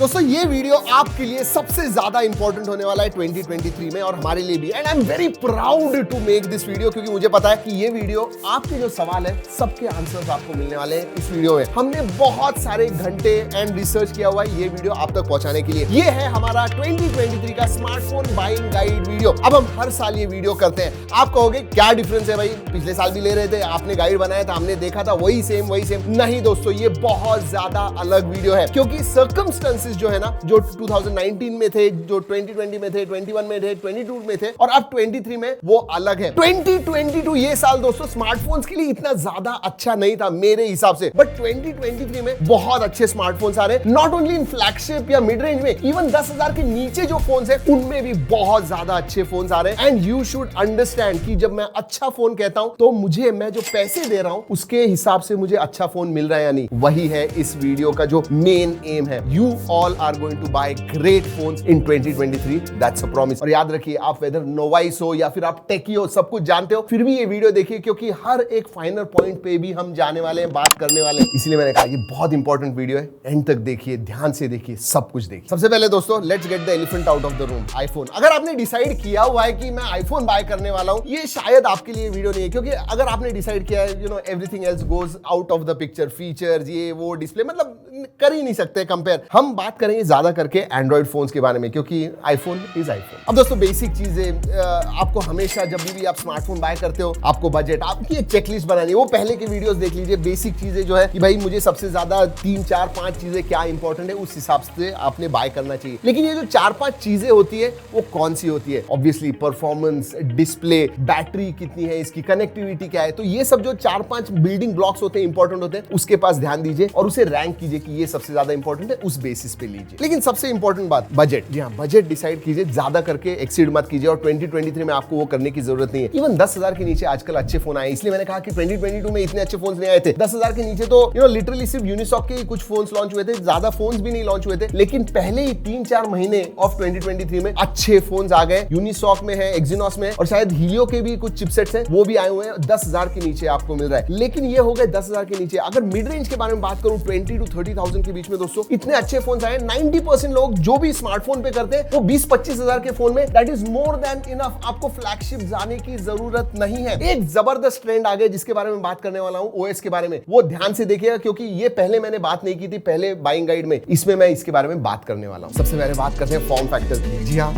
दोस्तों ये वीडियो आपके लिए सबसे ज्यादा इंपॉर्टेंट होने वाला है 2023 में और हमारे लिए भी। And I am very proud to make this video, क्योंकि मुझे पता है कि ये वीडियो आपके जो सवाल है सबके आंसर्स आपको मिलने वाले हैं इस वीडियो में। हमने बहुत सारे घंटे एंड रिसर्च किया हुआ है ये वीडियो आप तक पहुंचाने के लिए। ये है हमारा 2023 का स्मार्टफोन बाइंग गाइड वीडियो। अब हम हर साल ये वीडियो करते हैं। आप कहोगे क्या डिफरेंस है भाई, पिछले साल भी ले रहे थे, आपने गाइड बनाया था, हमने देखा था वही सेम। नहीं दोस्तों, ये बहुत ज्यादा अलग वीडियो है, क्योंकि सर्कमस्टेंसेस जो है ना, जो 2019 में थे, जो 2020 में थे, 21 में थे, 22 में थे और अब 23 में, वो अलग है। 2022 ये साल दोस्तों स्मार्टफोन्स के लिए इतना ज्यादा अच्छा नहीं था मेरे हिसाब से, बट 2023 में बहुत अच्छे स्मार्टफोन्स आ रहे हैं। नॉट ओनली इन फ्लैगशिप या मिड रेंज में, इवन 10,000 के नीचे जो फोन्स है उनमें भी बहुत ज्यादा अच्छे फोन्स आ रहे हैं। एंड यू शुड अंडरस्टैंड कि जब मैं अच्छा फोन कहता हूं तो मैं जो पैसे दे रहा हूं उसके हिसाब से मुझे अच्छा फोन मिल रहा है या नहीं। वही है इस वीडियो का जो मेन एम है। You all are going to buy great phones in 2023, that's a promise. और याद रखिए, आप वेदर नोवाइस हो या फिर आप टेकी हो, सब कुछ जानते हो, फिर भी ये वीडियो देखिए, क्योंकि हर एक फाइनल पॉइंट पे भी हम जाने वाले हैं, बात करने वाले हैं। इसलिए मैंने कहा ये बहुत इंपॉर्टेंट वीडियो है, एंड तक देखिए, ध्यान से देखिए, सब कुछ देखिए। सबसे पहले दोस्तों let's get the elephant out of the room, iPhone. अगर आपने डिसाइड किया हुआ है कि मैं आईफोन बाय करने वाला हूं, ये शायद आपके लिए वीडियो नहीं है, क्योंकि अगर आपने डिसाइड किया है, everything else goes out of the picture, features, ये वो, डिस्प्ले, मतलब कर ही नहीं सकते कंपेयर। हम बात करेंगे ज्यादा करके एंड्रॉइड फोन्स के बारे में, क्योंकि आईफोन इज आईफोन। अब दोस्तों बेसिक चीजें, आपको हमेशा जब भी आप स्मार्टफोन बाय करते हो, आपको बजट, आपकी एक चेकलिस्ट बनानी है। वो पहले के वीडियोस देख लीजिए। बेसिक चीजें जो है कि भाई मुझे सबसे ज्यादा 3, 4, 5 चीजें क्या इंपॉर्टेंट है, उस हिसाब से आपने बाय करना चाहिए। लेकिन ये जो 4-5 चीजें होती है वो कौन सी होती है? ऑब्वियसली परफॉर्मेंस, डिस्प्ले, बैटरी कितनी है, इसकी कनेक्टिविटी क्या है। तो ये सब जो 4-5 बिल्डिंग ब्लॉक्स होते हैं, इंपॉर्टेंट होते हैं, उसके पास ध्यान दीजिए और उसे रैंक कीजिए कि ये सबसे ज्यादा इंपॉर्टेंट है, उस बेसिस पे लीजिए। लेकिन सबसे इंपॉर्टेंट बात बजट। जी हाँ, बजट डिसाइड कीजिए, ज्यादा करके एक्सीड मत कीजिए। और 2023 में आपको वो करने की जरूरत नहीं है। इवन 10,000 के नीचे आजकल अच्छे फोन आए, इसलिए मैंने कहा कि 2022 में इतने अच्छे फोन नहीं आए थे। 10,000 के नीचे तो लिटरली सिर्फ यूनिसॉक के कुछ फोन लॉन्च हुए थे, ज्यादा फोन भी नहीं लॉन्च हुए थे। लेकिन पहले ही 3-4 महीने ऑफ 2023 में अच्छे फोन आ गए। यूनिसॉक में है, एक्सिनोस में है, और शायद हीलियो के भी कुछ चिपसेट्स हैं, वो भी आए हुए हैं। 10,000 के नीचे आपको मिल रहा है। लेकिन ये हो गए 10,000 के नीचे। अगर मिड रेंज के बारे में बात करूं, 20 to 30,000 के बीच में दोस्तों इतने अच्छे फोन आए। 90% लोग जो भी स्मार्टफोन पे करते हैं वो 20-25,000 के फोन में, that is more than enough. आपको फ्लैगशिप जाने की जरूरत नहीं है। एक जबरदस्त ट्रेंड आ गया जिसके बारे में बात करने वाला हूं, ओएस के बारे में। वो ध्यान से देखिएगा, क्योंकि ये पहले मैंने बात नहीं की थी पहले बाइंग गाइड में, इसमें मैं इसके बारे में बात करने वाला हूं। सबसे पहले बात करते हैं फॉर्म फैक्टर की। जी हाँ,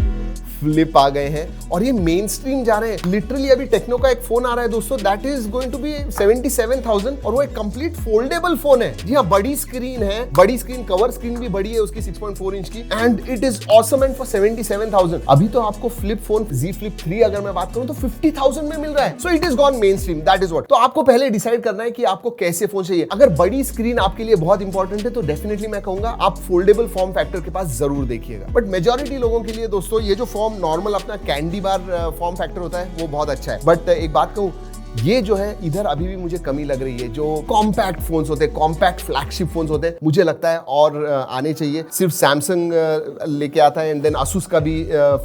फ्लिप आ गए हैं और ये मेन स्ट्रीम जा रहे हैं। लिटरली अभी टेक्नो का एक फोन आ रहा है दोस्तों, that is going to be 77,000 और वो एक कंप्लीट फोल्डेबल फोन है। जी हाँ, बड़ी स्क्रीन है, बड़ी स्क्रीन, कवर स्क्रीन भी बड़ी है उसकी 6.4 इंच की, and it is awesome. And for 77,000 अभी तो आपको फ्लिप फोन Z Flip 3 अगर मैं बात करूं तो 50,000 में मिल रहा है। सो it is gone main stream, that is what. तो आपको पहले डिसाइड करना है कि आपको कैसे फोन चाहिए। अगर बड़ी स्क्रीन आपके लिए बहुत इंपॉर्टेंट है तो डेफिनेटली मैं कहूंगा आप फोल्डेबल फॉर्म फैक्टर के पास जरूर देखिएगा। बट मेजॉरिटी लोगों के लिए दोस्तों ये जो फॉर्म नॉर्मल अपना कैंडी बार फॉर्म फैक्टर होता है वो बहुत अच्छा है। बट एक बात कहूं, ये जो है इधर अभी भी मुझे कमी लग रही है। जो कॉम्पैक्ट फोन्स होते हैं, कॉम्पैक्ट फ्लैगशिप फोन्स होते हैं, मुझे लगता है और आने चाहिए। सिर्फ सैमसंग लेके आता है, एंड देन Asus का भी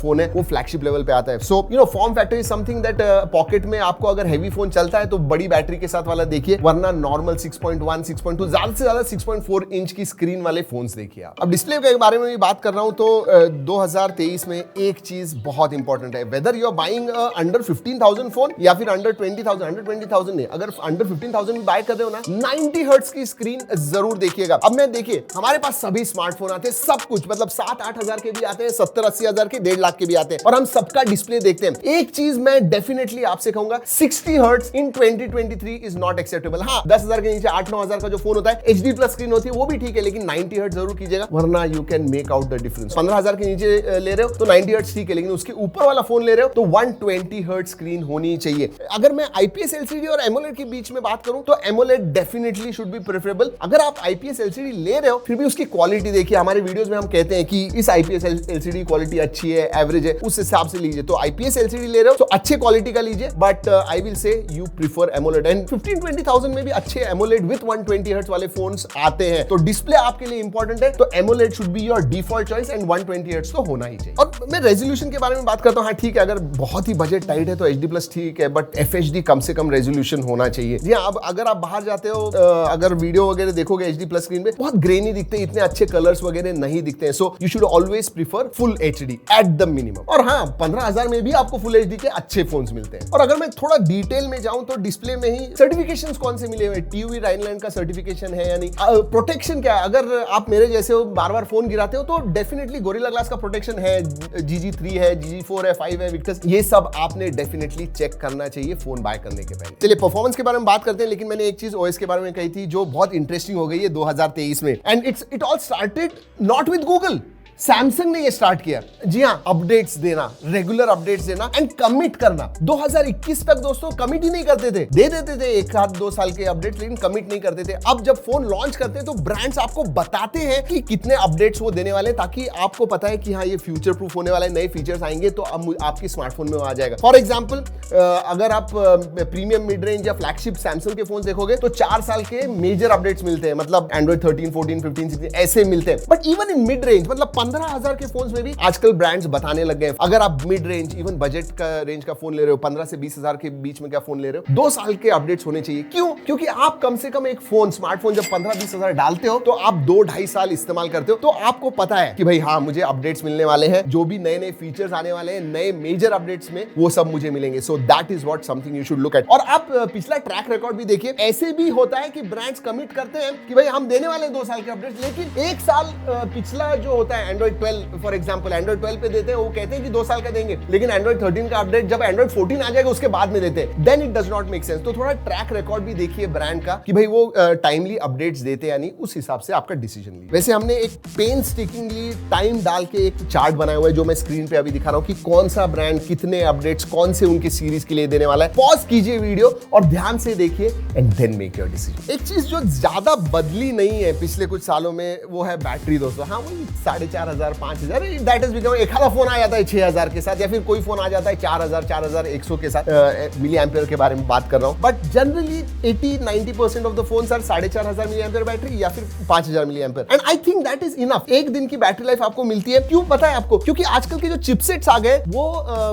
फोन है, वो फ्लैगशिप लेवल पे आता है। So form factor is something that pocket में आपको अगर हैवी फोन चलता है तो बड़ी बैटरी के साथ वाला देखिए, वरना नॉर्मल 6.1, 6.2, ज्यादा से ज्यादा 6.4 इंच की स्क्रीन वाले फोन्स देखिए आप। अब डिस्प्ले के बारे में भी बात कर रहा हूं तो 2023 में एक चीज बहुत इंपॉर्टेंट है, whether you are buying under 15,000 phone या फिर अंडर 20,000, 120,000 नहीं, अगर अंडर 15,000 में बाय कर रहे हो ना, 90 हर्ट्ज की स्क्रीन जरूर देखिएगा। अब मैं देखिए, हमारे पास सभी स्मार्टफोन आते हैं, सब कुछ, मतलब 7-8 हजार के भी आते हैं, 70-80 हजार के, 1.5 लाख के भी आते हैं, और हम सबका डिस्प्ले देखते हैं। एक चीज मैं डेफिनेटली आपसे कहूंगा, 60 hertz in 2023 is not acceptable. हाँ, 10,000 के नीचे 8-9 हजार का जो फोन होता है, HD प्लस स्क्रीन होती है, वो भी ठीक है, लेकिन 90 हर्ट्ज जरूर कीजिएगा, वरना you can make out the difference. 15,000 के नीचे ले रहे हो तो 90 हर्ट्ज ठीक है, लेकिन उसके ऊपर वाला फोन ले रहे हो तो 120 हर्ट्ज स्क्रीन होनी चाहिए। अगर मैं IPS LCD और AMOLED के बीच में बात करूं तो AMOLED definitely should be preferable. अगर आप IPS LCD ले रहे हो फिर भी उसकी क्वालिटी देखिए। हमारे वीडियोस में हम कहते हैं कि इस IPS LCD क्वालिटी अच्छी है, एवरेज है, उस हिसाब से लीजिए। तो IPS LCD ले रहे हो तो अच्छे क्वालिटी का लीजिए, but I will say you prefer AMOLED। And 15-20,000 में भी अच्छे AMOLED विद 120 हर्ट्ज वाले फोन्स आते हैं। तो डिस्प्ले आपके लिए इंपॉर्टेंट है, तो AMOLED should be your default choice, and 120 hertz तो होना ही चाहिए। और मैं रेजोल्यूशन के बारे में बात करता हूं, हाँ ठीक है, अगर बहुत ही बजट टाइट है तो HD+ ठीक है, बट FHD कम कम से कम रेजोल्यूशन होना चाहिए। जी हाँ, अब अगर आप बाहर जाते हो, अगर वीडियो वगैरह देखोगे HD+ स्क्रीन पे बहुत ग्रेनी दिखते हैं, इतने अच्छे कलर्स वगैरह नहीं दिखते हैं। So you should always prefer full HD at the minimum. और हाँ, 15,000 में भी आपको फुल HD के अच्छे फोन्स मिलते हैं। और अगर मैं थोड़ा डिटेल में जाऊं तो डिस्प्ले में ही सर्टिफिकेशंस कौन से मिले हुए, TÜV राइनलैंड का सर्टिफिकेशन है या नहीं, प्रोटेक्शन क्या है, अगर आप मेरे जैसे हो बार बार फोन गिराते हो तो डेफिनेटली गोरिल्ला ग्लास का प्रोटेक्शन है, GG3 है, GG4 है, 5 है, विक्टर्स, ये सब आपने डेफिनेटली चेक करना चाहिए फोन बाय करने के पहले। चलिए परफॉर्मेंस के बारे में बात करते हैं, लेकिन मैंने एक चीज OS के बारे में कही थी जो बहुत इंटरेस्टिंग हो गई है 2023 में, and it all started not with Google. Samsung ने ये स्टार्ट किया। जी हाँ, अपडेट्स देना, रेगुलर अपडेट्स देना एंड कमिट करना। 2021 तक दोस्तों कमिट ही नहीं करते थे, दे देते थे 1-2 साल के अपडेट्स, लेकिन कमिट नहीं करते थे। अब जब फोन लॉन्च करते हैं तो ब्रांड्स आपको बताते हैं कि कितने अपडेट्स वो देने वाले, ताकि आपको पता है कि हाँ ये फ्यूचर प्रूफ होने वाला है, नए फीचर्स आएंगे तो अब आपके स्मार्टफोन में आ जाएगा। फॉर एग्जाम्पल, अगर आप प्रीमियम मिड रेंज या फ्लैगशिप सैमसंग के फोन देखोगे तो 4 साल के मेजर अपडेट्स मिलते हैं, मतलब एंड्रॉइड 13, 14, 15, 16 ऐसे मिलते हैं। But even in mid range, मतलब 15,000 के फोन्स में भी आजकल ब्रांड्स बताने लग गए, अगर आप मिड रेंज इवन बजट का रेंज का फोन ले रहे हो, 15 से 20,000 के बीच में क्या फोन ले रहे हो, 2 साल के अपडेट्स होने चाहिए। क्यों? क्योंकि आप कम से कम एक फोन, स्मार्टफोन जब 15-20,000 डालते हो तो आप 2-2.5 साल इस्तेमाल करते हो, तो आपको पता है कि भाई हाँ मुझे अपडेट्स मिलने वाले हैं, जो भी नए नए फीचर्स आने वाले हैं, नए मेजर अपडेट्स में वो सब मुझे मिलेंगे। सो that is what something you should look at. और आप पिछला ट्रैक रिकॉर्ड भी देखिए, ऐसे भी होता है कि ब्रांड्स कमिट करते हैं कि भाई हम देने वाले 2 साल के अपडेट्स, लेकिन 1 साल पिछला जो होता है, एंड्रॉइड 12 फॉर एग्जांपल, एंड्रॉइड 12 पे देते हैं, वो कहते हैं कि 2 साल का देंगे, लेकिन एंड्रॉइड 13 का अपडेट जब एंड्रॉइड 14 आ जाएगा उसके बाद में देते हैं, then it does not make sense. तो थोड़ा ट्रैक रिकॉर्ड भी देखिए ब्रांड का कि भाई वो टाइमली अपडेट्स देते हैं या नहीं, उस हिसाब से आपका डिसीजन लीजिए। वैसे हमने एक पेनस्टेकिंगली टाइम डाल के एक चार्ट बनाया हुआ है जो मैं स्क्रीन पे अभी दिखा रहा हूं कि कौन सा ब्रांड कितने अपडेट्स कौन से उनके सीरीज के लिए देने वाला है। पॉज कीजिए वीडियो और ध्यान से देखिए and then make your decision. एक चीज जो ज्यादा बदली नहीं है पिछले कुछ सालों में वो है बैटरी दोस्तों। हाँ वही 4,500 5,000 दैट इज बिकम, एक आधा फोन आ जाता है 6,000 के साथ, या फिर कोई फोन आ जाता है 4,000 4,100 के साथ, मिली एम्पियर के बारे में बात कर रहा हूं। But generally 80-90% of the phones are 4,500 milli ampere battery या फिर 5,000 milliampere, and I think that is enough. एक दिन की बैटरी लाइफ आपको मिलती है। क्यों पता है आपको? क्योंकि आजकल के जो चिपसेट्स आ गए वो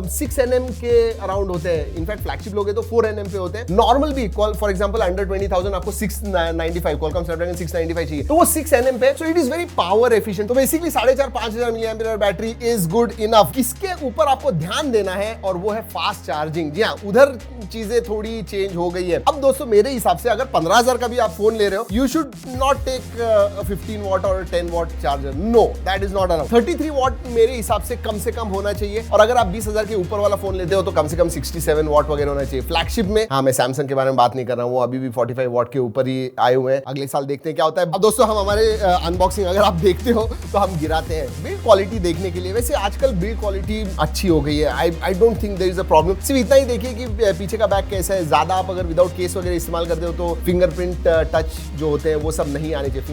6 nm के अराउंड होते हैं। इनफैक्ट फ्लैगशिप लोगे तो 4 nm पे होते हैं। नॉर्मल भी फॉर एग्जांपल अंडर 20,000 आपको 695 Qualcomm Snapdragon 695 चाहिए, तो वो 6 nm पे, so it is very power efficient. तो basically 4,500-5,000 milli ampere battery is good enough. इसके ऊपर आपको ध्यान देना है और वो है फास्ट चार्जिंग। जी हाँ, उधर चीजें थोड़ी चेंज हो गई है। अब दोस्तों मेरे हिसाब से अगर 15,000 का भी आप फोन ले रहे हो, you should not take 15 watt और 10 watt charger. No, that is not enough. 33 watt मेरे हिसाब से कम होना चाहिए, और अगर आप 20,000 के ऊपर वाला फोन लेते हो तो कम से कम 67 वॉट वगैरह होना चाहिए। फ्लैगशिप में, हाँ मैं सैमसंग के बारे में बात नहीं कर रहा हूँ, वो अभी भी 45 वॉट के ऊपर ही आए हुए हैं। अगले साल देखते हैं क्या होता है। अब दोस्तों हम हमारे अनबॉक्सिंग अगर आप देखते हो तो हम गिराते हैं बिल्ड क्वालिटी देखने के लिए। वैसे आजकल बिल्ड क्वालिटी अच्छी हो गई है, I don't think there is a problem. सिर्फ इतना ही देखिए कि पीछे का बैक कैसा है। ज्यादा आप अगर विदाउट केस वगैरह इस्तेमाल करते हो तो फिंगरप्रिंट टच जो होते हैं वो सब नहीं आने चाहिए।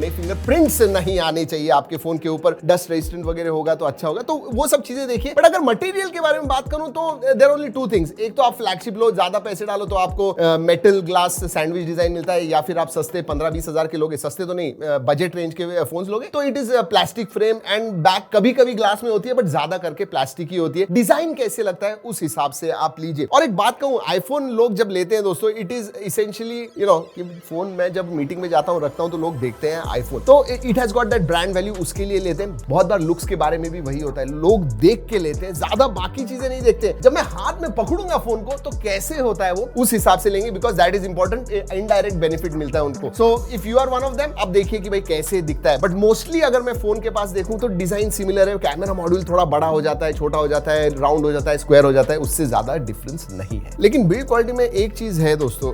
फिंगरप्रिंट्स नहीं आने चाहिए आपके फोन के ऊपर। डस्ट रेजिस्टेंट वगैरह होगा तो अच्छा होगा, तो वो सब चीजें देखिए। बट अगर मटेरियल के बारे में बात करूं तो देयर ओनली 2 थिंग्स। एक तो आप फ्लैगशिप लो, ज्यादा पैसे डालो तो आपको मेटल ग्लास सैंडविच डिजाइन मिलता है, या फिर आप सस्ते 15-20 हजार के लोगे, सस्ते तो नहीं बजट रेंज के फोन लोगे तो it is plastic frame and back कभी कभी ग्लास में होती है, बट ज्यादा करके प्लास्टिक ही होती है। डिजाइन कैसे लगता है उस हिसाब से आप लीजिए। और एक बात कहूं, आईफोन लोग जब लेते हैं दोस्तों, इट इज इसेंशियली कि फोन में जब मीटिंग में जाता हूं रखता हूं तो लोग देखते हैं आईफोन, तो it has got that brand value, उसके लिए लेते हैं। बहुत बार लुक्स के बारे में भी वही होता है, लोग देख के लेते हैं, ज्यादा बाकी चीजें नहीं देखते। जब मैं हाथ में पकड़ूंगा फोन को तो कैसे होता है वो, उस हिसाब से लेंगे, because that is important. Indirect benefit मिलता है उनको। So if you are one of them, अब देखिए कि भाई कैसे दिखता है। बट मोस्टली अगर मैं फोन के पास देखूं तो डिजाइन सिमिलर है। कैमरा मॉड्यूल थोड़ा बड़ा हो जाता है, छोटा हो जाता है, राउंड हो जाता है, स्क्वायर हो जाता है, उससे ज्यादा डिफरेंस नहीं है। लेकिन बिल्ड क्वालिटी में एक चीज है दोस्तों,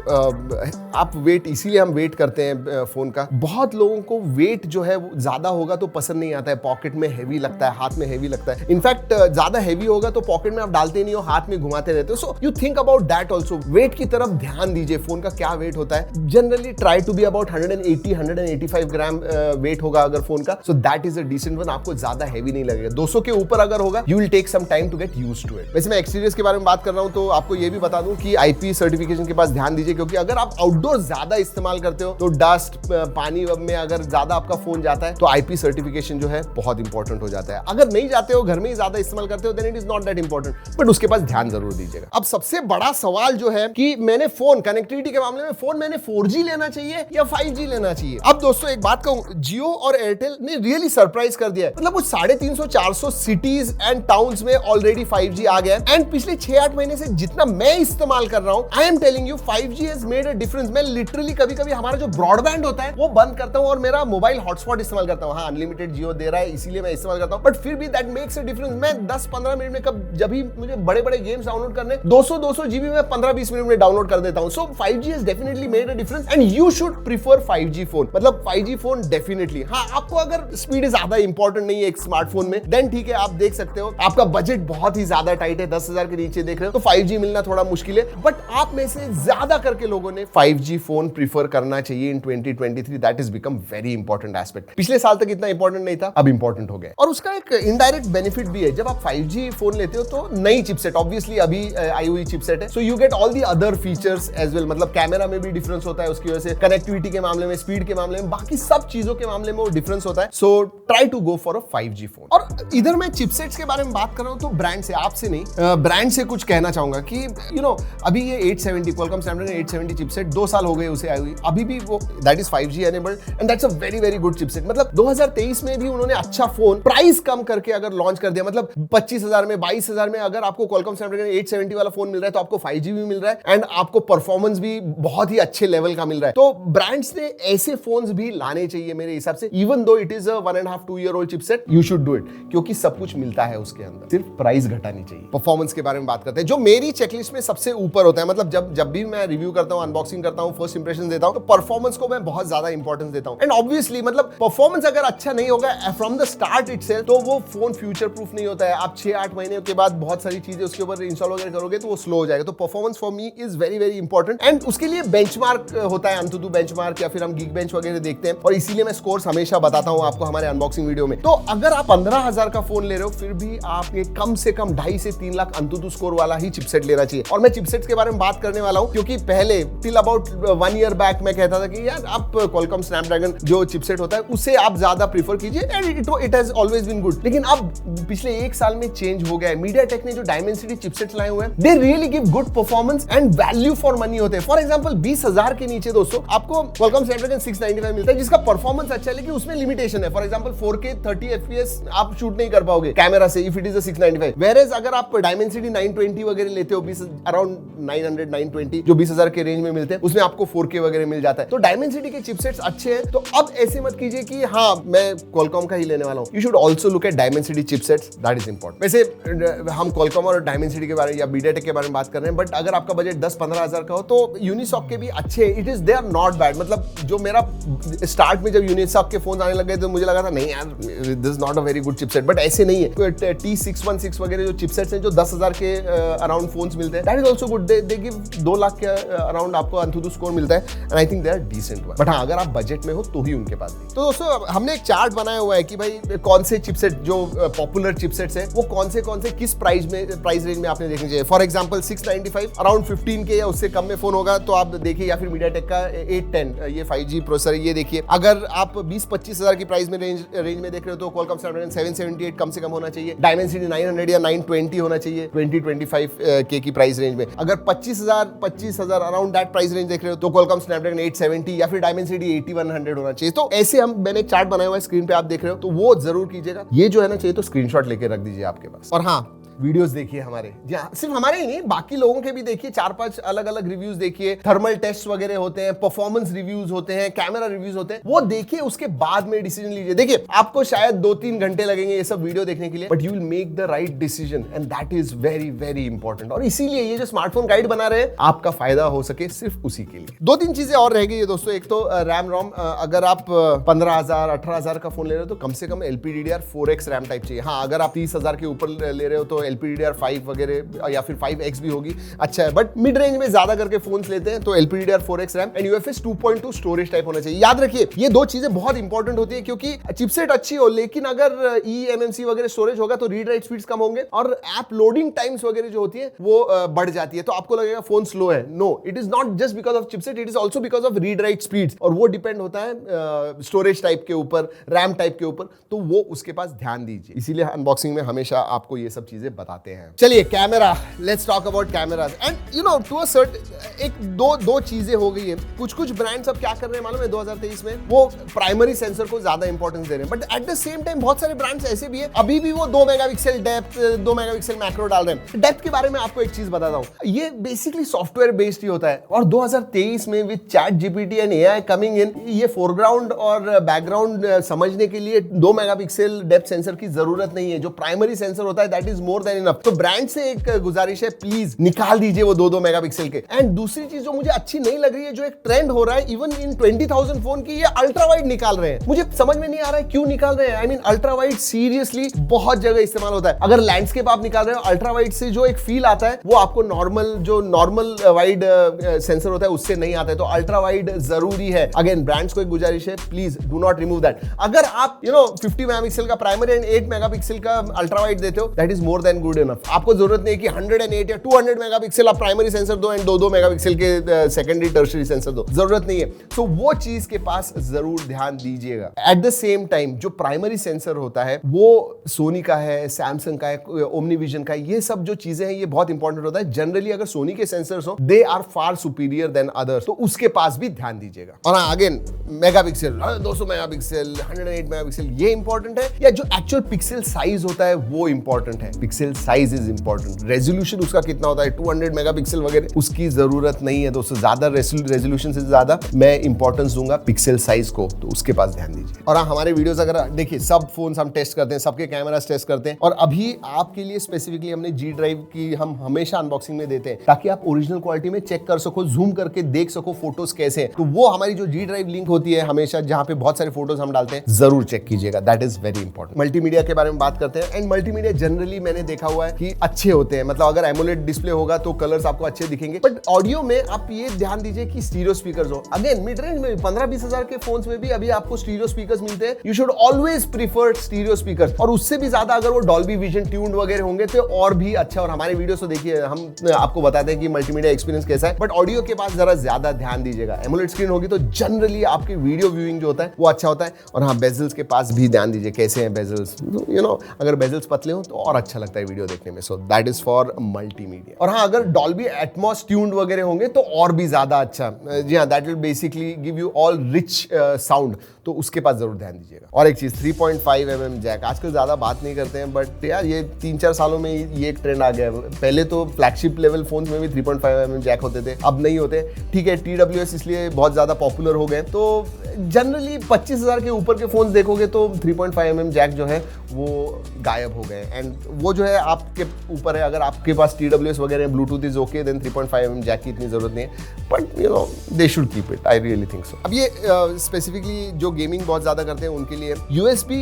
आप वेट, इसीलिए हम वेट करते हैं फोन का। बहुत लोगों को वेट जो है वो ज्यादा होगा तो पसंद नहीं आता है, पॉकेट में हैवी लगता है, हाथ में हैवी लगता है। इनफैक्ट ज्यादा हैवी होगा तो पॉकेट में आप डालते नहीं हो, हाथ में घुमाते रहते हो। So you think about that also. Weight की तरफ ध्यान दीजिए, फोन का क्या वेट होता है। Generally try to be about 180-185 gram weight होगा अगर फोन का, so that is a decent Gen 1 आपको ज्यादा हैवी नहीं लगेगा। 200 के ऊपर अगर होगा you will take some time to get used to it. वैसे मैं एक्सटीरियर्स के बारे में बात कर रहा हूं तो आपको ये भी बता दूं कि IP सर्टिफिकेशन के पास ध्यान दीजिए, क्योंकि अगर आप आउटडोर ज्यादा इस्तेमाल करते हो तो डस्ट पानी में अगर ज्यादा आपका फोन जाता है तो IP सर्टिफिकेशन जो है बहुत इंपॉर्टेंट हो जाता है। अगर नहीं जाते हो, घर में ही ज्यादा इस्तेमाल करते हो, then it is not that important, but उसके पास ध्यान जरूर दीजिएगा। अब सबसे बड़ा सवाल जो है कि मैंने फोन कनेक्टिविटी के मामले में फोन मैंने 4G लेना चाहिए या 5G लेना चाहिए। अब दोस्तों एक बात कहूं, जियो और एयरटेल ने रियली सरप्राइज कर दिया है। मतलब वो 350-400 सिटीज एंड टाउन्स में ऑलरेडी 5G आ गया है। एंड पिछले 6-8 महीने से जितना मैं इस्तेमाल कर रहा हूं, I am telling you 5G has made a difference. मैं लिटरली कभी-कभी हमारा जो ब्रॉडबैंड होता है वो बंद करता हूं और मेरा मोबाइल हॉटस्पॉट इस्तेमाल करता हूं। हाँ, अनलिमिटेड जियो दे रहा है इसीलिए मैं इस्तेमाल करता हूं, बट फिर भी दैट मेक्स अ डिफरेंस। मैं 10-15 मिनट में जब भी मुझे बड़े-बड़े गेम्स डाउनलोड करने 200 GB में 15-20 मिनट में डाउनलोड कर देता हूं। सो 5G has definitely made a difference and you should prefer 5G phone. मतलब 5G फोन डेफिनेटली। हाँ, आपको अगर स्पीड ज्यादा इंपॉर्टेंट नहीं है एक स्मार्टफोन में, देन ठीक है, आप देख सकते हो। आपका बजट बहुत ही ज्यादा टाइट है, 10,000 के नीचे देख रहे हो तो 5G मिलना थोड़ा मुश्किल है, बट आप में से ज्यादा करके लोगों ने 5G फोन प्रीफर करना चाहिए इन 2023। That is become very important aspect. पिछले साल तक इतना इंपॉर्टेंट नहीं था, अब इंपॉर्टेंट हो गया। और उसका एक इनडायरेक्ट बेनिफिट भी है, जब आप 5G फोन लेते हो तो नई चिपसेट, ऑब्वियसली अभी आई हुई चिपसेट है, so you get all the other features as well. मतलब कैमरा में भी डिफरेंस होता है उसकी वजह से, कनेक्टिविटी के मामले में, स्पीड के मामले में, बाकी सब चीजों के मामले में वो डिफरेंस होता है। So try to go for a 5G phone. और इधर मैं चिपसेट्स के बारे में बात कर रहा हूं तो ब्रांड से, आपसे नहीं, ब्रांड से कुछ कहना चाहूंगा कि यू नो अभी ये 870 क्वालकॉम स्नैपड्रैगन 870 चिपसेट 2 साल हो गए उसे आई हुई, अभी भी वो that is 5G enabled and that's a very very good chipset. मतलब 2023 में भी उन्होंने अच्छा फोन प्राइस कम करके अगर लॉन्च कर दिया, मतलब 25,000 में 22,000 में अगर आपको क्वालकॉम स्नैपड्रैगन 870 वाला फोन मिल रहा है तो आपको 5G भी मिल रहा है एंड आपको परफॉर्मेंस भी बहुत ही अच्छे लेवल का मिल रहा है। तो ब्रांड्स ने ऐसे फोन्स भी लाने चाहिए मेरे हिसाब से। Even though it is a 1.5-2 year old chipset, you should do it, क्योंकि सब कुछ मिलता है उसके अंदर, सिर्फ प्राइस घटानी चाहिए। परफॉर्मेंस के बारे में बात करते हैं, जो मेरी चेकलिस्ट में सबसे ऊपर होता है। मतलब जब भी मैं रिव्यू करता हूं, अनबॉक्सिंग करता हूं, फर्स्ट इंप्रेशन देता हूं, तो परफॉर्मेंस को मैं बहुत ज्यादा इंपॉर्टेंस देता हूं। एंड ऑब्वियसली मतलब परफॉर्मेंस अगर अच्छा नहीं होगा फ्रॉम द स्टार्ट इटसेल्फ तो वो फोन फ्यूचर प्रूफ नहीं होता है। आप 6-8 महीने के बाद बहुत सारी चीजें उसके ऊपर इंस्टॉल वगैरह करोगे तो वो स्लो हो जाएगा। तो performance for me is very very important and उसके लिए बेंचमार्क होता है, अंतुतु बेंचमार्क या फिर हम गीकबेंच वगैरह देखते हैं, और इसीलिए मैं स्कोर्स हमेशा बताता हूं आपको हमारे अनबॉक्सिंग वीडियो में। तो अगर आप 15,000 का फोन ले रहे हो फिर भी आप ये कम से कम 2.5 से 3 लाख अंतुतु स्कोर वाला ही चिपसेट लेना चाहिए। और मैं चिपसेट्स के बारे में बात करने वाला हूं क्योंकि पहले टिल अबाउट 1 year बैक मैं कहता था कि यार आप क्वालकॉम स्नैपड्रैगन जो चिपसेट होता है उसे आप ज्यादा प्रीफर कीजिए and it has always been good. लेकिन अब पिछले 1 साल में चेंज हो गया है। मीडियाटेक ने जो डायमेंसिटी चिपसेट्स लाए हुए हैं, they really give good performance and value for money होते हैं। फॉर एग्जांपल 20,000 के नीचे दोस्तों आपको क्वालकॉम स्नैपड्रैगन 695 मिलता है, जिसका परफॉर्मेंस अच्छा है लेकिन उसमें लिमिटेशन है। फॉर एग्जांपल 4K 30 FPS आप शूट नहीं कर पाओगे कैमरा से if it is a 695। Whereas अगर आप डायमेंसिटी 920 वगैरह लेते हो, 20 अराउंड 900-920 जो 20,000 के रेंज में मिलते हैं, उसमें आपको 4K वगैरह मिल जाता है। तो डायमेंसिटी के चिपसेट्स अच्छे हैं। तो अब ऐसे मत कीजिए कि हाँ मैं क्वालकॉम का ही लेने वाला हूं। You should also look at Dimensity chipsets, that is important. वैसे हम क्वालकॉम और डायमेंसिटी के बारे में या मीडियाटेक के बारे में बात कर रहे हैं, बट अगर आपका बजट 10-15 हजार का हो तो यूनिसॉक के भी अच्छे, it is they are not bad. मतलब जो मेरा स्टार्ट में जब यूनिसॉक के फोन आने लग गए तो मुझे लगा था नहीं यार this is not a very good chipset, but ऐसे नहीं है। T616 वगैरह जो चिपसेट्स हैं जो 10,000 के अराउंड फोन्स मिलते हैं, that is also good. They give 2 lakh के अराउंड आपको अंतुतु स्कोर मिलता है and I think they are decent. But हाँ, अगर आप बजट में हो तो ही उनके पास भी। तो दोस्तों हमने एक चार्ट बनाया हुआ है कि भाई कौन से चिपसेट जो पॉपुलर चिपसेट्स हैं वो कौन से किस प्राइस रेंज में आपने देखने चाहिए। फॉर एग्जांपल 695 अराउंड 15K या उससे कम में फोन होगा तो आप देखिए, या फिर मीडियाटेक का 810 ये 5G प्रोसेसर ये देखिए। अगर आप 20-25 हजार की प्राइस में रेंज में देख रहे हो तो क्वालकॉम स्नैपड्रैगन 778 कम से कम होना चाहिए। डायमेंसिटी 900 या 920 होना चाहिए 20-25K की प्राइस रेंज में। अगर 25,000 अराउंड दैट प्राइस रेंज देख रहे हो तो क्वालकॉम स्नैपड्रैगन 870 या फिर डायमेंसिटी 8100 होना चाहिए। तो ऐसे मैंने एक चार्ट बनाया हुआ है स्क्रीन पे, आप देख रहे हो, तो वो जरूर कीजिएगा। ये जो है ना चाहिए तो स्क्रीनशॉट लेके रख दीजिए आपके पास। और हाँ, वीडियोस देखिए हमारे, सिर्फ हमारे ही नहीं बाकी लोगों के भी देखिए, 4-5 अलग अलग रिव्यूज देखिए, थर्मल टेस्ट वगैरह होते हैं, परफॉर्मेंस रिव्यूज होते हैं, कैमरा रिव्यूज होते हैं, वो देखिए, उसके बाद में डिसीजन लीजिए। देखिए आपको शायद 2-3 घंटे लगेंगे ये सब वीडियो देखने के लिए, but you will make the right decision and that is very very important. और इसीलिए ये जो स्मार्टफोन गाइड बना रहे हैं आपका फायदा हो सके सिर्फ उसी के लिए। 2-3 चीजें और रह गई है दोस्तों। एक तो रैम रोम, अगर आप 15,000-18,000 का फोन ले रहे हो तो कम से कम LPDDR4X रैम टाइप चाहिए। हाँ, अगर आप 30,000 के ऊपर ले रहे हो तो LPDDR5 वगैरह या फिर 5X भी होगी, अच्छा है। बट मिड रेंज में ज्यादा करके फोन्स लेते हैं तो LPDDR4X RAM and UFS 2.2 storage type होना चाहिए। याद रखिए ये दो चीजें बहुत इंपॉर्टेंट होती है, क्योंकि चिपसेट अच्छी हो लेकिन अगर eMMC वगैरह स्टोरेज होगा तो रीड राइट स्पीड्स कम होंगे और ऐप लोडिंग टाइम्स वगैरह जो होती है वो बढ़ जाती है, तो आपको लगेगा फोन स्लो है। No, it is not just because of chipset, it is also because of read write speeds, और वो डिपेंड होता है स्टोरेज टाइप के ऊपर, रैम टाइप के ऊपर, तो वो उसके पास ध्यान दीजिए। इसीलिए अनबॉक्सिंग में हमेशा आपको ये सब चीजें बताते हैं। चलिए camera, let's talk about cameras and you know to a certain एक दो चीजें हो गई है। कुछ ब्रांड्स अब क्या कर रहे हैं मालूम है 2023 में, वो प्राइमरी सेंसर को ज्यादा इंपॉर्टेंस दे रहे हैं, but at the same time बहुत सारे ब्रांड्स ऐसे भी है अभी भी वो 2 मेगापिक्सल डेप्थ, 2 मेगापिक्सल मैक्रो डाल रहे हैं। डेप्थ के बारे में आपको एक चीज बताता हूं, ये बेसिकली सॉफ्टवेयर बेस्ड ही होता है, और 2023 में with chat GPT and AI coming in, ये फोरग्राउंड और बैकग्राउंड समझने के लिए 2 मेगापिक्सल डेप्थ सेंसर की जरूरत नहीं है। जो प्राइमरी सेंसर होता है that is more than enough. तो ब्रांड से एक गुजारिश है, प्लीज निकाल दीजिए वो 2 मेगापिक्सल के। एंड दूसरी चीज जो मुझे अच्छी नहीं लग रही है, जो एक ट्रेंड हो रहा है इवन इन 20,000 फोन की, ये अल्ट्रा वाइड निकाल रहे हैं। मुझे समझ में नहीं आ रहा है क्यों निकाल रहे हैं। I mean ultra wide seriously बहुत जगह इस्तेमाल होता है। अगर लैंडस्केप आप निकाल रहे हो, अल्ट्रा वाइड से जो एक फील आता है वो आपको नॉर्मल वाइड सेंसर होता है उससे नहीं आता है, तो अल्ट्रा वाइड जरूरी है। अगेन ब्रांड्स को एक गुजारिश है, please do not remove that. अगर आप 50 मेगापिक्सल का प्राइमरी एंड 8 मेगापिक्सल का अल्ट्रा वाइड देते हो, that is more than good enough. आपको जरूरत नहीं है कि 108 या 200 मेगापिक्सल आप प्राइमरी सेंसर दो एंड 2 मेगापिक्सल के सेकेंडरी टर्शरी सेंसर दो, जरूरत नहीं है। तो वो चीज के पास जरूर ध्यान दीजिएगा। एट द सेम टाइम जो प्राइमरी सेंसर होता है वो सोनी का है, सैमसंग का है, ओमनीविजन का है, ये सब जो चीजें हैं ये बहुत इंपॉर्टेंट होता है। जनरली अगर सोनी के सेंसर्स हो, they are far superior than others, तो उसके पास भी ध्यान दीजिएगा। और अगेन मेगापिक्सल, 200 मेगापिक्सल, 108 मेगापिक्सल, ये इंपॉर्टेंट है, या जो एक्चुअल पिक्सल साइज होता है वो इंपॉर्टेंट है। Pixel size is important, resolution उसका कितना होता है 200 मेगापिक्सल वगैरह, उसकी जरूरत नहीं है दोस्तों। ज्यादा रेजोल्यूशन से ज्यादा मैं इंपॉर्टेंस दूंगा पिक्सल साइज को, तो उसके पास ध्यान दीजिए। और हमारे वीडियोस अगर देखिए, सब फोन्स हम टेस्ट करते हैं, सबके कैमरास टेस्ट करते हैं, और अभी आपके लिए स्पेसिफिकली हमने जी ड्राइव की हम हमेशा अनबॉक्सिंग में देते हैं, ताकि आप ओरिजिनल क्वालिटी में चेक कर सको, जूम करके देख सको फोटोज कैसे हैं। तो वो हमारी जो जी ड्राइव लिंक होती है हमेशा, जहां पे बहुत सारे फोटोज हम डालते हैं, जरूर चेक कीजिएगा, that is very important. Multimedia के बारे में बात करते हैं, एंड मल्टीमीडिया जनरली मैंने देखा हुआ है कि अच्छे होते हैं, मतलब अगर एमोलेड डिस्प्ले होगा तो कलर्स आपको अच्छे दिखेंगे, बट ऑडियो में आप ये ध्यान दीजिए कि स्टीरियो स्पीकर्स हो। अगेन मिड रेंज में 15-20 हजार के फोन्स में भी अभी आपको स्टीरियो स्पीकर्स मिलते हैं। You should always prefer stereo speakers, और उससे भी ज्यादा अगर वो डॉल्बी विजन ट्यून्ड वगैरह होंगे तो और भी अच्छा। और हमारे वीडियो तो देखिए, हम आपको बताते हैं कि मल्टीमीडिया एक्सपीरियंस कैसा है, बट ऑडियो के पास जरा ज्यादा ध्यान दीजिएगा। एमोलेड स्क्रीन होगी तो जनरली आपके वीडियो व्यूइंग जो होता है वो अच्छा होता है। और हाँ, बेजल्स के पास भी ध्यान दीजिए, कैसे हैं बेजल्स, अगर बेजल्स पतले हो तो और अच्छा लगता है वीडियो देखने में। सो दैट इज फॉर मल्टीमीडिया। और हाँ, अगर डॉल्बी एटमॉस ट्यून्ड वगैरह होंगे तो और भी ज्यादा अच्छा। जी हाँ, that will basically give you all rich sound, तो उसके पास जरूर ध्यान दीजिएगा। और एक चीज, 3.5 mm जैक, आजकल ज्यादा बात नहीं करते हैं, बट यार ये 3-4 सालों में ये एक ट्रेंड आ गया है। पहले तो फ्लैगशिप लेवल फोन्स में भी 3.5 mm जैक होते थे, अब नहीं होते। ठीक है, TWS इसलिए बहुत ज्यादा पॉपुलर हो गए, तो जनरली 25,000 के ऊपर के फोन्स देखोगे तो 3.5 mm जैक जो है वो गायब हो गए। एंड वो जो है आपके ऊपर है, अगर आपके पास TWS वगैरह Bluetooth is okay, then 3.5 mm jack की इतनी जरूरत नहीं है, but they should keep it, I really think so. अब ये स्पेसिफिकली जो गेमिंग बहुत ज्यादा करते हैं उनके लिए USB,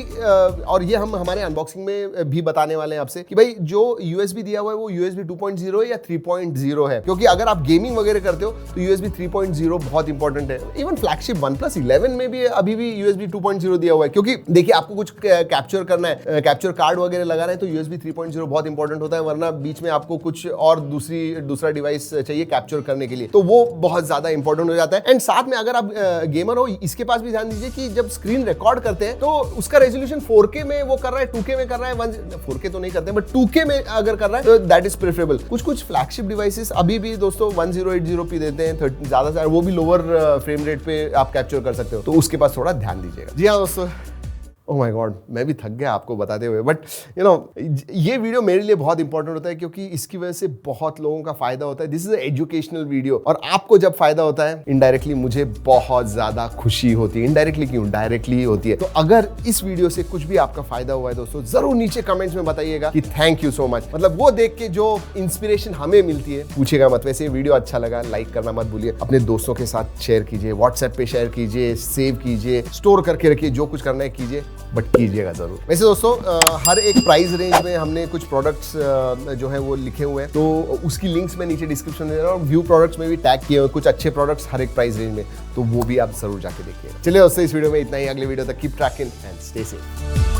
और ये हम हमारे अनबॉक्सिंग में भी बताने वाले हैं आपसे कि भाई जो USB दिया हुआ है वो USB 2.0 है या 3.0 है, क्योंकि अगर आप गेमिंग वगैरह करते हो तो USB 3.0 बहुत इंपॉर्टेंट है। इवन फ्लैगशिप OnePlus 11 में भी अभी भी USB 2.0 दिया हुआ है, क्योंकि देखिए आपको कुछ कैप्चर करना है, कैप्चर कार्ड वगैरह लगाना है, तो USB 3.0 बहुत इंपॉर्टेंट होता है, वरना बीच में आपको कुछ और दूसरा डिवाइस चाहिए कैप्चर करने के लिए, तो वो बहुत ज्यादा इंपॉर्टेंट हो जाता है। एंड साथ में अगर आप गेमर हो, इसके पास भी ध्यान दीजिए कि जब स्क्रीन रिकॉर्ड करते हैं तो उसका रेजोल्यूशन 4K में वो कर रहा है, 2K में कर रहा है, 4K तो नहीं करते बट 2K में अगर कर रहा है तो दैट इज प्रेफरेबल। कुछ फ्लैगशिप डिवाइसेस अभी भी दोस्तों 1080p देते हैं, ज्यादा से वो भी लोअर फ्रेम रेट पे आप कैप्चर कर सकते हो, तो उसके पास थोड़ा ध्यान दीजिएगा। जी हाँ दोस्तों, ओह माय गॉड, मैं भी थक गया आपको बताते हुए, बट ये वीडियो मेरे लिए बहुत इंपॉर्टेंट होता है, क्योंकि इसकी वजह से बहुत लोगों का फायदा होता है। दिस इज एजुकेशनल वीडियो, और आपको जब फायदा होता है इनडायरेक्टली मुझे बहुत ज्यादा खुशी होती है। इनडायरेक्टली क्यों, डायरेक्टली ही होती है। तो अगर इस वीडियो से कुछ भी आपका फायदा हुआ है दोस्तों, जरूर नीचे कमेंट्स में बताइएगा कि थैंक यू सो मच। मतलब वो देख के जो इंस्पिरेशन हमें मिलती है, पूछेगा मत। वैसे वीडियो अच्छा लगा लाइक करना मत भूलिए, अपने दोस्तों के साथ शेयर कीजिए, व्हाट्सएप पे शेयर कीजिए, सेव कीजिए, स्टोर करके रखिए, जो कुछ करना है कीजिए। बट कीजिएगा जरूर। वैसे दोस्तों हर एक प्राइस रेंज में हमने कुछ प्रोडक्ट्स जो है वो लिखे हुए हैं, तो उसकी लिंक्स मैं नीचे डिस्क्रिप्शन में दे रहा हूँ। व्यू प्रोडक्ट्स में भी टैग किए हुए कुछ अच्छे प्रोडक्ट्स हर एक प्राइस रेंज में, तो वो भी आप जरूर जाके देखिएगा। चलिए दोस्तों इस वीडियो में इतना ही, अगले वीडियो तक keep trekking and stay safe.